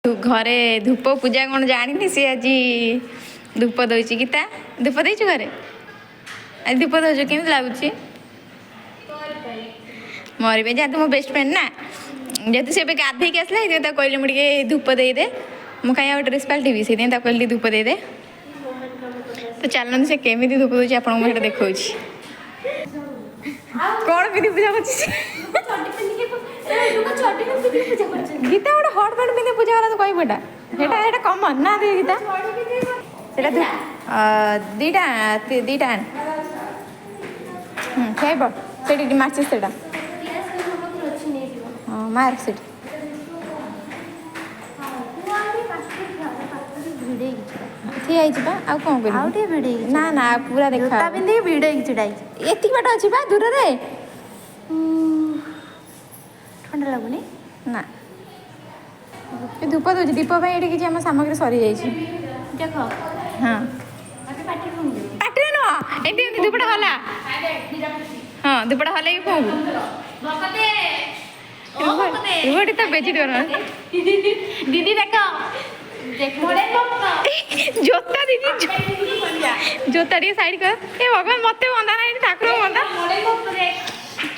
घरे धूप पूजा कौन जानी सी आज धूप दौची गीता धूप देचु घरे आज धूप दौच केमी लगुच मोर भी जहाँ तो मो बेस्ट फ्रेंड ना जेहतु सी गाधे के आसला कहली मुझे धूप देदे मुझे कहीं ड्रेस पाल्टी से कहली धूप देदे तो चलते से केमी धूप दूसरी आपको देखा कौन पिंधि पूजा कर गीता गोटे हट पैंट पिंधि पूजा कला तो कहबा सेटा कमन ना गीता दीटा दीटा खाइब से मार्च से मार्क से ठिया आ कौन कर ना ना पूरा देखा पिंधि भिड़ एति बाट अच्छी दूर रे ठंडा लगुनि ना धूप दूसरी दीप ये किसी आम सामग्री सरी जाइए देख हाँ पाटे नुह एमती धूपटा हला हाँ धूपटा हल कौन रुहटी तो बेची दीदी देख जोता दीदी जोता टे साइड कर ए भगवान मत बंधा ना ठाकुर बंधा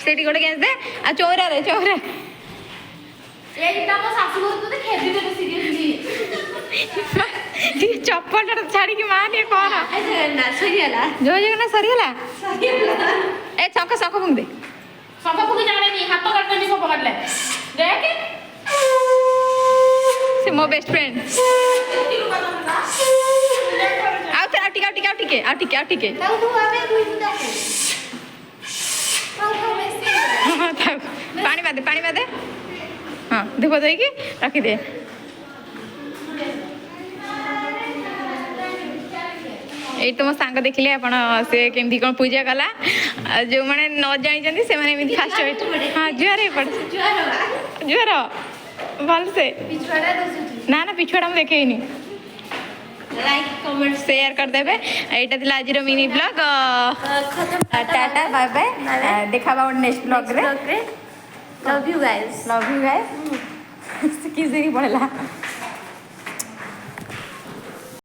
से गोटे गैस दे आ चौरा रे चौरा चप्पल छाड़ी मारे कौन जो जगह सरीगला ए शंख शंख फुंक दे शंख फुंकी जाने हाथ काटने सब काटले देख से मो बेस्ट फ्रेंड आउटिके पानी बादे हाँ धूप देकी रखिदे ये तो मो सांग देखिले आपण से केमती कौन पूजा कला जो मैंने न जानी से मैंने फास्ट हाँ जुआर जुआर भल से ना ना पिछुआटा मुझे देखे लाइक कमेंट शेयर कर देबे एटा थिला आज रो mini blog tata bye bye देखा बा नेक्स्ट ब्लॉग रे लव यू गाइस किस देरी पड़ेला